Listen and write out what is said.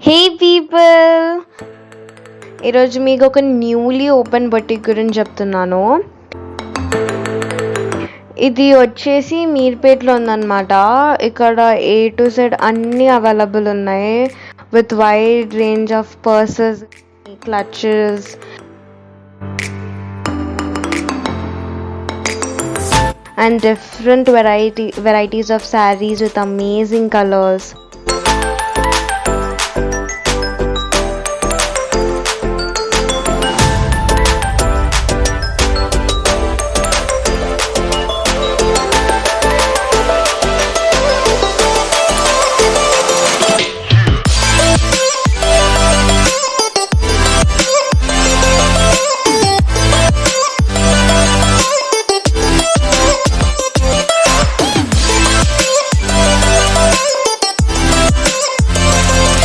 హే people, ఈరోజు మీకు ఒక న్యూలీ ఓపెన్ బొటిక్ గురించి చెప్తున్నాను. ఇది వచ్చేసి మీర్పేట్లో ఉందన్నమాట. ఇక్కడ A to Z అన్నీ అవైలబుల్ ఉన్నాయి. With wide range of purses, clutches and different varieties of sarees with amazing colors.